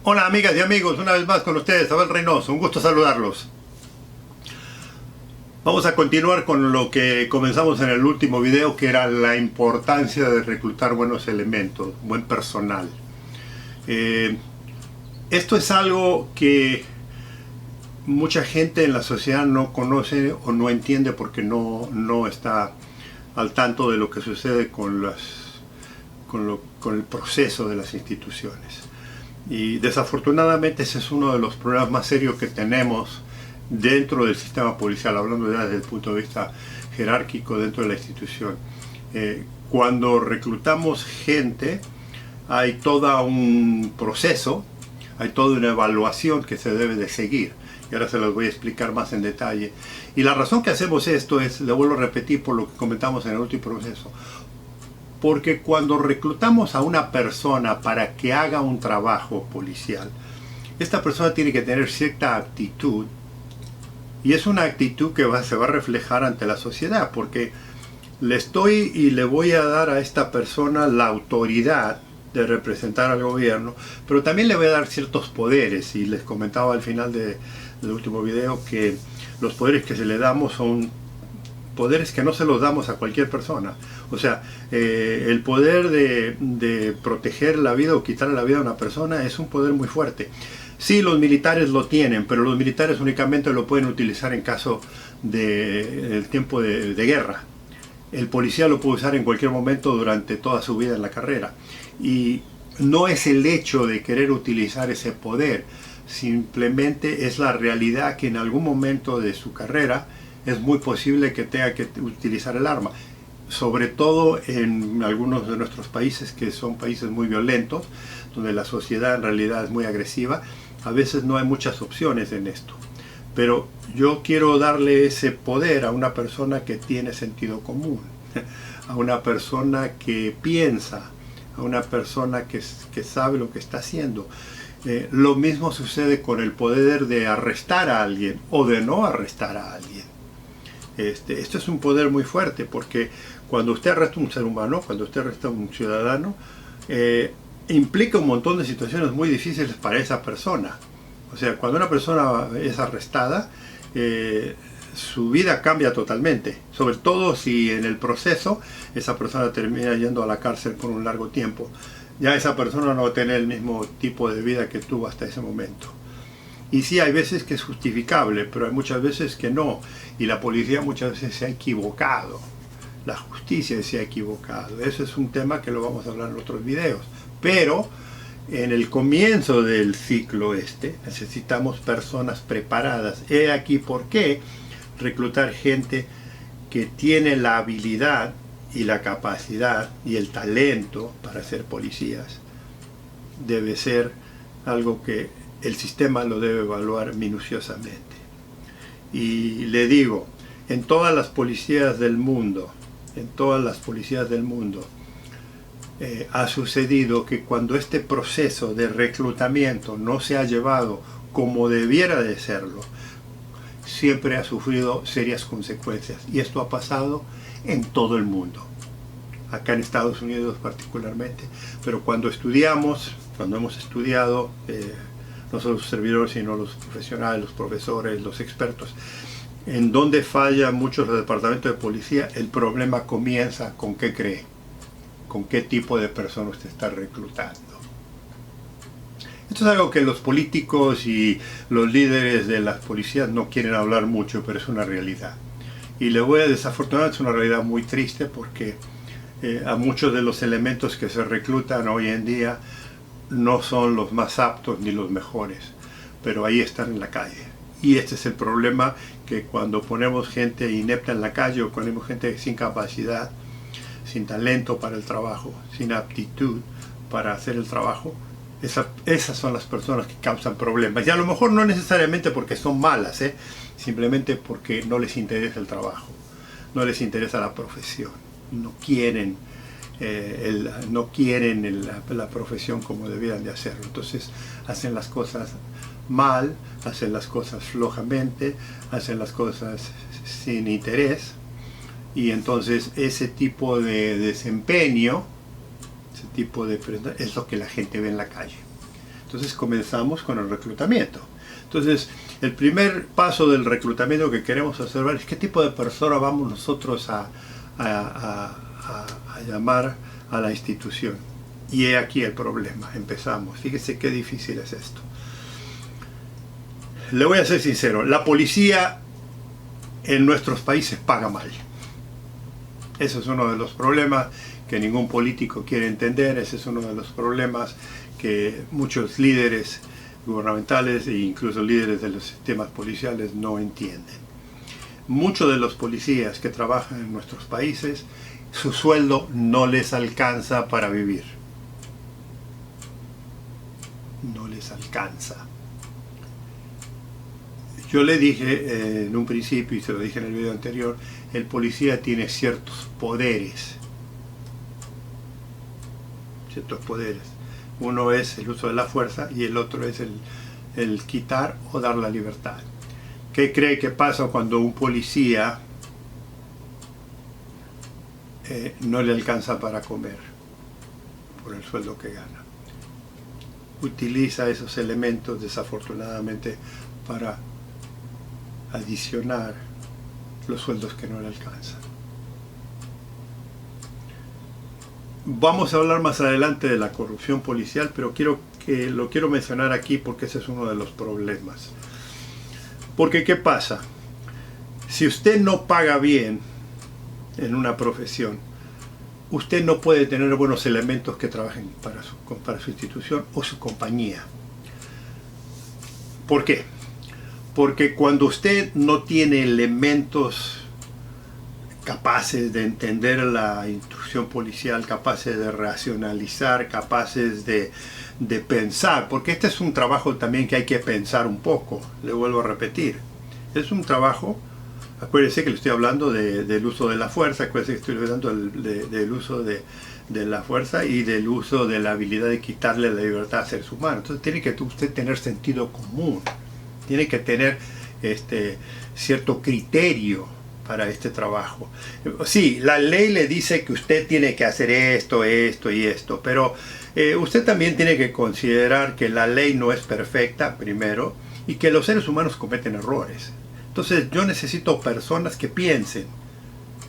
Hola amigas y amigos, una vez más con ustedes, Abel Reynoso, un gusto saludarlos. Vamos a continuar con lo que comenzamos en el último video, que era la importancia de reclutar buenos elementos, buen personal. Esto es algo que mucha gente en la sociedad no conoce o no entiende porque no está al tanto de lo que sucede con el proceso de las instituciones. Y desafortunadamente ese es uno de los problemas más serios que tenemos dentro del sistema policial, hablando ya desde el punto de vista jerárquico dentro de la institución. Cuando reclutamos gente, hay todo un proceso, hay toda una evaluación que se debe de seguir. Y ahora se los voy a explicar más en detalle. Y la razón que hacemos esto es, le vuelvo a repetir por lo que comentamos en el último proceso, porque cuando reclutamos a una persona para que haga un trabajo policial, esta persona tiene que tener cierta actitud, y es una actitud que se va a reflejar ante la sociedad, porque le voy a dar a esta persona la autoridad de representar al gobierno, pero también le voy a dar ciertos poderes, y les comentaba al final del último video que los poderes que se le damos son poderes que no se los damos a cualquier persona. O sea, el poder de proteger la vida o quitarle la vida a una persona es un poder muy fuerte. Sí, los militares lo tienen, pero los militares únicamente lo pueden utilizar en caso de tiempo de guerra. El policía lo puede usar en cualquier momento durante toda su vida en la carrera. Y no es el hecho de querer utilizar ese poder, simplemente es la realidad que en algún momento de su carrera es muy posible que tenga que utilizar el arma. Sobre todo en algunos de nuestros países, que son países muy violentos, donde la sociedad en realidad es muy agresiva, a veces no hay muchas opciones en esto. Pero yo quiero darle ese poder a una persona que tiene sentido común, a una persona que piensa, a una persona que sabe lo que está haciendo. Lo mismo sucede con el poder de arrestar a alguien o de no arrestar a alguien. Esto es un poder muy fuerte, porque cuando usted arresta a un ser humano, cuando usted arresta a un ciudadano, implica un montón de situaciones muy difíciles para esa persona. O sea, cuando una persona es arrestada, su vida cambia totalmente, sobre todo si en el proceso esa persona termina yendo a la cárcel por un largo tiempo. Ya esa persona no va a tener el mismo tipo de vida que tuvo hasta ese momento. Y sí, hay veces que es justificable, pero hay muchas veces que no. Y la policía muchas veces se ha equivocado. La justicia se ha equivocado. Eso es un tema que lo vamos a hablar en otros videos. Pero en el comienzo del ciclo necesitamos personas preparadas. He aquí por qué reclutar gente que tiene la habilidad y la capacidad y el talento para ser policías debe ser algo que el sistema lo debe evaluar minuciosamente. Y le digo, en todas las policías del mundo, ha sucedido que cuando este proceso de reclutamiento no se ha llevado como debiera de serlo, siempre ha sufrido serias consecuencias. Y esto ha pasado en todo el mundo, acá en Estados Unidos particularmente. Pero cuando hemos estudiado, no solo los servidores, sino los profesionales, los profesores, los expertos, en donde fallan muchos los departamentos de policía, el problema comienza con qué cree, con qué tipo de persona usted está reclutando. Esto es algo que los políticos y los líderes de las policías no quieren hablar mucho, pero es una realidad. Y desafortunadamente es una realidad muy triste, porque a muchos de los elementos que se reclutan hoy en día no son los más aptos ni los mejores, pero ahí están en la calle. Y este es el problema, que cuando ponemos gente inepta en la calle, o ponemos gente sin capacidad, sin talento para el trabajo, sin aptitud para hacer el trabajo, esas son las personas que causan problemas. Y a lo mejor no necesariamente porque son malas, simplemente porque no les interesa el trabajo, no les interesa la profesión, no quieren la profesión como debieran de hacerlo. Entonces hacen las cosas mal, hacen las cosas flojamente, hacen las cosas sin interés, y entonces ese tipo de desempeño, ese tipo de es lo que la gente ve en la calle. Entonces comenzamos con el reclutamiento. Entonces, el primer paso del reclutamiento que queremos observar es qué tipo de persona vamos nosotros a llamar a la institución. Y he aquí el problema. Empezamos. Fíjese qué difícil es esto. Le voy a ser sincero. La policía en nuestros países paga mal. Ese es uno de los problemas que ningún político quiere entender. Ese es uno de los problemas que muchos líderes gubernamentales e incluso líderes de los sistemas policiales no entienden. Muchos de los policías que trabajan en nuestros países, su sueldo no les alcanza para vivir. No les alcanza. Yo le dije en un principio, y se lo dije en el video anterior, el policía tiene ciertos poderes. Ciertos poderes. Uno es el uso de la fuerza y el otro es el quitar o dar la libertad. ¿Qué cree que pasa cuando un policía no le alcanza para comer por el sueldo que gana? Utiliza esos elementos desafortunadamente para adicionar los sueldos que no le alcanzan. Vamos a hablar más adelante de la corrupción policial, pero lo quiero mencionar aquí porque ese es uno de los problemas. Porque ¿qué pasa? Si usted no paga bien en una profesión, usted no puede tener buenos elementos que trabajen para su institución o su compañía. ¿Por qué? Porque cuando usted no tiene elementos capaces de entender la instrucción policial, capaces de racionalizar, capaces de pensar, porque este es un trabajo también que hay que pensar un poco, le vuelvo a repetir. Es un trabajo, acuérdese que le estoy hablando del uso de la fuerza, acuérdese que estoy hablando del uso de la fuerza y del uso de la habilidad de quitarle la libertad a seres humanos. Entonces tiene que usted tener sentido común, tiene que tener cierto criterio para este trabajo. Sí, la ley le dice que usted tiene que hacer esto, esto y esto, pero usted también tiene que considerar que la ley no es perfecta, primero, y que los seres humanos cometen errores. Entonces yo necesito personas que piensen,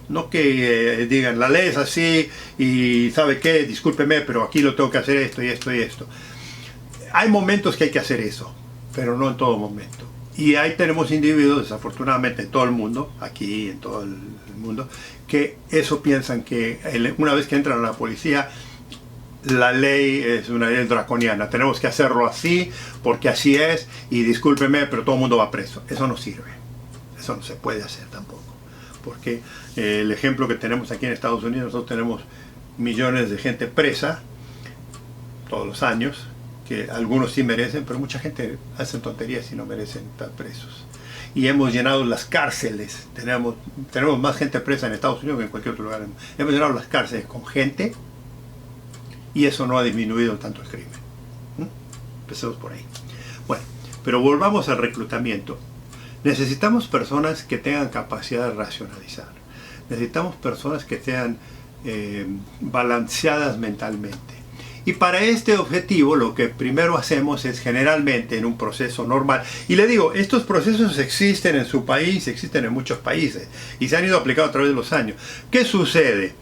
no que digan, la ley es así y ¿sabe qué? Discúlpeme, pero aquí lo tengo que hacer esto y esto y esto. Hay momentos que hay que hacer eso, pero no en todo momento. Y ahí tenemos individuos, desafortunadamente en todo el mundo, aquí en todo el mundo, que eso piensan que una vez que entran a la policía, la ley es una ley draconiana. Tenemos que hacerlo así, porque así es, y discúlpeme, pero todo el mundo va preso. Eso no sirve. Eso no se puede hacer tampoco. Porque el ejemplo que tenemos aquí en Estados Unidos, nosotros tenemos millones de gente presa todos los años, que algunos sí merecen, pero mucha gente hace tonterías y no merecen estar presos. Y hemos llenado las cárceles, tenemos más gente presa en Estados Unidos que en cualquier otro lugar. Hemos llenado las cárceles con gente y eso no ha disminuido tanto el crimen. Empecemos por ahí. Bueno, pero volvamos al reclutamiento. Necesitamos personas que tengan capacidad de racionalizar. Necesitamos personas que sean balanceadas mentalmente. Y para este objetivo lo que primero hacemos es generalmente en un proceso normal. Y le digo, estos procesos existen en su país, existen en muchos países y se han ido aplicando a través de los años. ¿Qué sucede?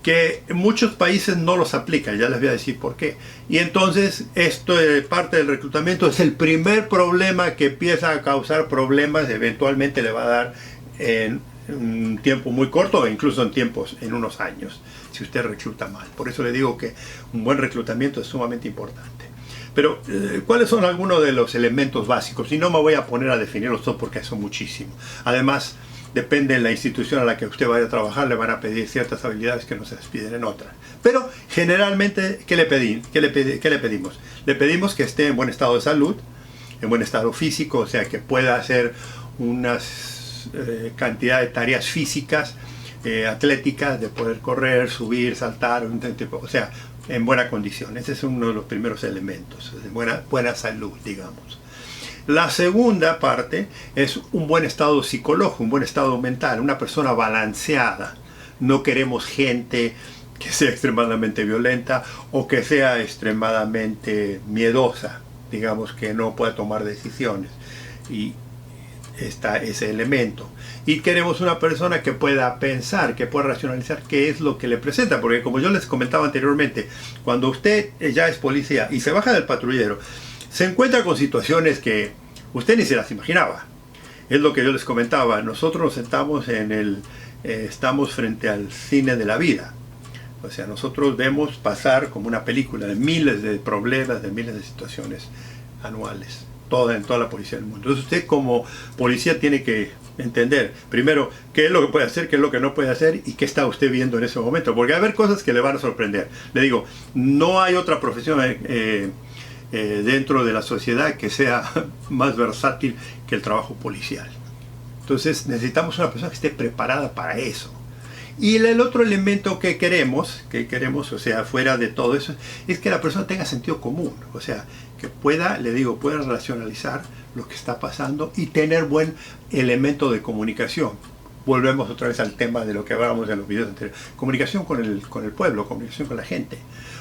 Que muchos países no los aplican, ya les voy a decir por qué. Y entonces esto de parte del reclutamiento es el primer problema que empieza a causar problemas, eventualmente le va a dar en un tiempo muy corto o incluso en unos años, si usted recluta mal. Por eso le digo que un buen reclutamiento es sumamente importante. Pero, ¿cuáles son algunos de los elementos básicos? Y no me voy a poner a definirlos todos porque son muchísimos. Además, depende de la institución a la que usted vaya a trabajar, le van a pedir ciertas habilidades que no se les piden en otras. Pero, generalmente, ¿qué le pedimos? Le pedimos que esté en buen estado de salud, en buen estado físico, o sea, que pueda hacer unas cantidad de tareas físicas, atléticas, de poder correr, subir, saltar, o sea, en buena condición. Ese es uno de los primeros elementos, de buena salud, digamos. La segunda parte es un buen estado psicológico, un buen estado mental, una persona balanceada. No queremos gente que sea extremadamente violenta o que sea extremadamente miedosa. digamos, que no pueda tomar decisiones. Y está ese elemento. Y queremos una persona que pueda pensar, que pueda racionalizar qué es lo que le presenta, porque como yo les comentaba anteriormente, cuando usted ya es policía y se baja del patrullero, se encuentra con situaciones que usted ni se las imaginaba. Es lo que yo les comentaba, nosotros nos sentamos estamos frente al cine de la vida. O sea, nosotros vemos pasar como una película de miles de problemas, de miles de situaciones anuales, en toda la policía del mundo. Entonces usted como policía tiene que entender, primero, qué es lo que puede hacer, qué es lo que no puede hacer y qué está usted viendo en ese momento. Porque va a haber cosas que le van a sorprender. Le digo, no hay otra profesión dentro de la sociedad que sea más versátil que el trabajo policial. Entonces necesitamos una persona que esté preparada para eso. Y el otro elemento que queremos, o sea, fuera de todo eso, es que la persona tenga sentido común. O sea, que pueda racionalizar lo que está pasando y tener buen elemento de comunicación. Volvemos otra vez al tema de lo que hablábamos en los videos anteriores. Comunicación con el pueblo, comunicación con la gente.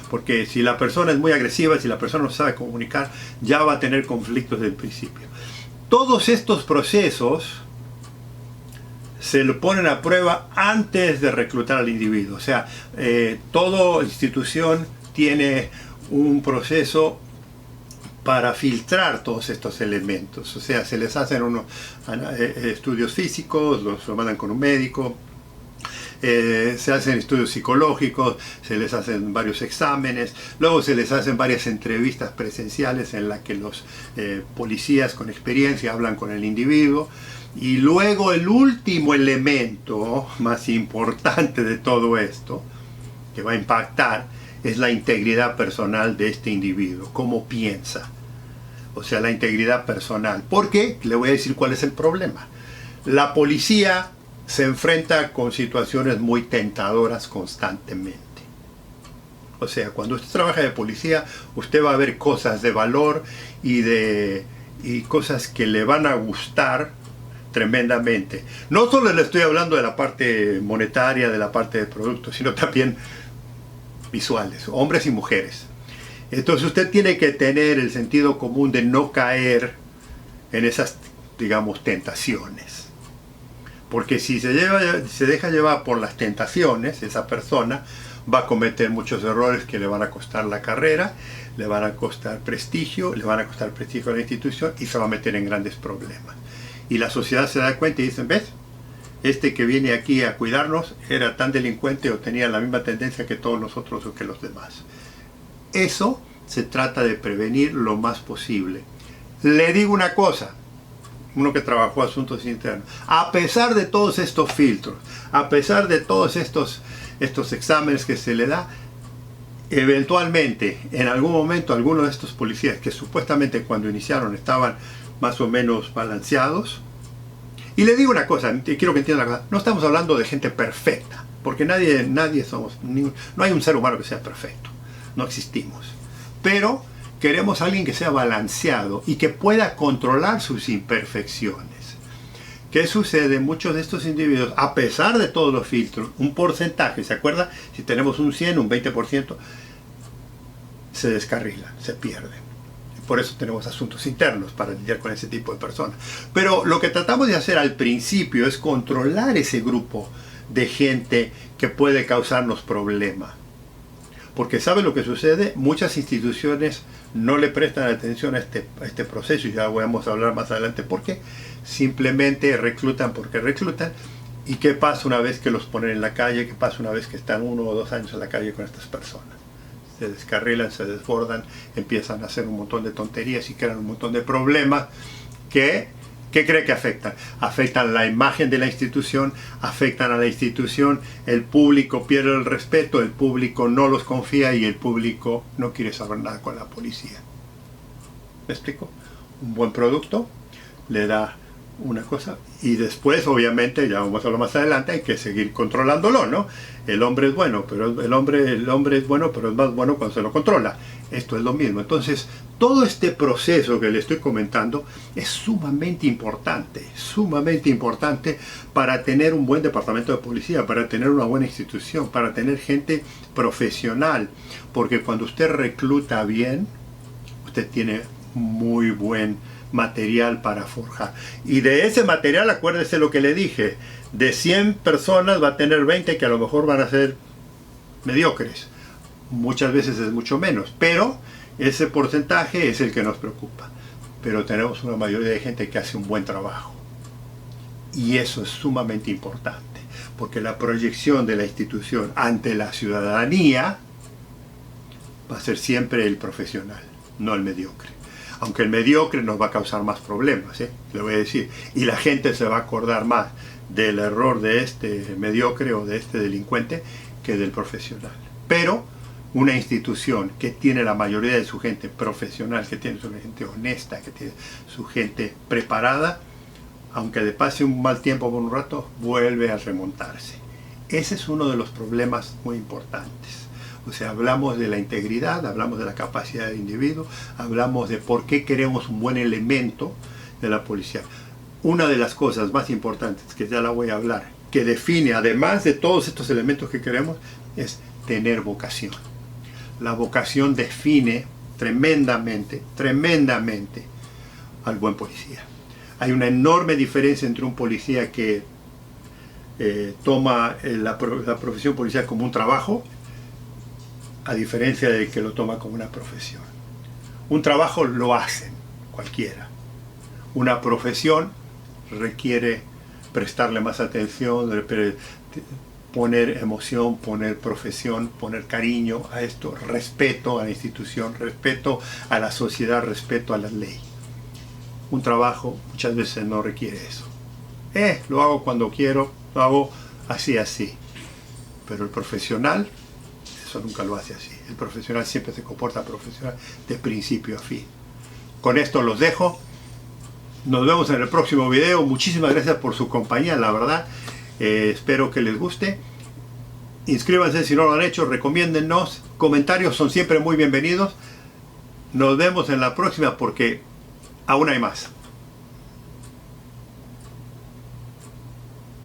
Porque si la persona es muy agresiva, si la persona no sabe comunicar, ya va a tener conflictos desde el principio. Todos estos procesos se lo ponen a prueba antes de reclutar al individuo. O sea, toda institución tiene un proceso para filtrar todos estos elementos. O sea, se les hacen unos estudios físicos, lo mandan con un médico, se hacen estudios psicológicos, se les hacen varios exámenes, luego se les hacen varias entrevistas presenciales en las que los policías con experiencia hablan con el individuo. Y luego el último elemento más importante de todo esto, que va a impactar, es la integridad personal de este individuo, cómo piensa. O sea, la integridad personal. Porque le voy a decir cuál es el problema. La policía se enfrenta con situaciones muy tentadoras constantemente. O sea, cuando usted trabaja de policía, usted va a ver cosas de valor y cosas que le van a gustar tremendamente. No solo le estoy hablando de la parte monetaria, de la parte de productos, sino también visuales, hombres y mujeres. Entonces usted tiene que tener el sentido común de no caer en esas, digamos, tentaciones. Porque si se deja llevar por las tentaciones, esa persona va a cometer muchos errores que le van a costar la carrera, le van a costar prestigio, le van a costar prestigio a la institución y se va a meter en grandes problemas. Y la sociedad se da cuenta y dicen, ¿ves? Este que viene aquí a cuidarnos era tan delincuente o tenía la misma tendencia que todos nosotros o que los demás. Eso se trata de prevenir lo más posible. Le digo una cosa, uno que trabajó asuntos internos, a pesar de todos estos filtros, a pesar de todos estos exámenes que se le da, eventualmente, en algún momento, algunos de estos policías que supuestamente cuando iniciaron estaban más o menos balanceados. Y le digo una cosa, quiero que entiendan la cosa, no estamos hablando de gente perfecta, porque nadie somos, no hay un ser humano que sea perfecto, no existimos. Pero queremos a alguien que sea balanceado y que pueda controlar sus imperfecciones. ¿Qué sucede? Muchos de estos individuos, a pesar de todos los filtros, un porcentaje, ¿se acuerda? Si tenemos un 100, un 20%, se descarrilan, se pierden. Por eso tenemos asuntos internos para lidiar con ese tipo de personas. Pero lo que tratamos de hacer al principio es controlar ese grupo de gente que puede causarnos problemas. Porque ¿sabe lo que sucede? Muchas instituciones no le prestan atención a este proceso, y ya vamos a hablar más adelante por qué. Simplemente reclutan porque reclutan. ¿Y qué pasa una vez que los ponen en la calle? ¿Qué pasa una vez que están 1 o 2 años en la calle con estas personas? Se descarrilan, se desbordan, empiezan a hacer un montón de tonterías y crean un montón de problemas que, ¿qué cree que afectan? Afectan la imagen de la institución, afectan a la institución, el público pierde el respeto, el público no los confía y el público no quiere saber nada con la policía. ¿Me explico? Un buen producto le da una cosa y después, obviamente, ya vamos a hablar más adelante, hay que seguir controlándolo, ¿no? El hombre es bueno, pero el hombre es bueno, pero es más bueno cuando se lo controla. Esto es lo mismo. Entonces, todo este proceso que le estoy comentando es sumamente importante para tener un buen departamento de policía, para tener una buena institución, para tener gente profesional, porque cuando usted recluta bien, usted tiene muy buen material para forjar. Y de ese material, acuérdese lo que le dije, de 100 personas va a tener 20 que a lo mejor van a ser mediocres. Muchas veces es mucho menos, pero ese porcentaje es el que nos preocupa. Pero tenemos una mayoría de gente que hace un buen trabajo. Y eso es sumamente importante, porque la proyección de la institución ante la ciudadanía va a ser siempre el profesional, no el mediocre. Aunque el mediocre nos va a causar más problemas, le voy a decir. Y la gente se va a acordar más del error de este mediocre o de este delincuente que del profesional. Pero una institución que tiene la mayoría de su gente profesional, que tiene su gente honesta, que tiene su gente preparada, aunque le pase un mal tiempo por un rato, vuelve a remontarse. Ese es uno de los problemas muy importantes. O sea, hablamos de la integridad, hablamos de la capacidad del individuo, hablamos de por qué queremos un buen elemento de la policía. Una de las cosas más importantes, que ya la voy a hablar, que define, además de todos estos elementos que queremos, es tener vocación. La vocación define tremendamente al buen policía. Hay una enorme diferencia entre un policía que toma la profesión policial como un trabajo, a diferencia de que lo toma como una profesión. Un trabajo lo hacen cualquiera. Una profesión requiere prestarle más atención, poner emoción, poner profesión, poner cariño a esto, respeto a la institución, respeto a la sociedad, respeto a la ley. Un trabajo muchas veces no requiere eso. Lo hago cuando quiero, lo hago así. Pero el profesional, eso nunca lo hace así. El profesional siempre se comporta profesional de principio a fin. Con esto los dejo. Nos vemos en el próximo video. Muchísimas gracias por su compañía, la verdad. Espero que les guste. Inscríbanse si no lo han hecho, recomiéndennos. Comentarios son siempre muy bienvenidos. Nos vemos en la próxima porque aún hay más.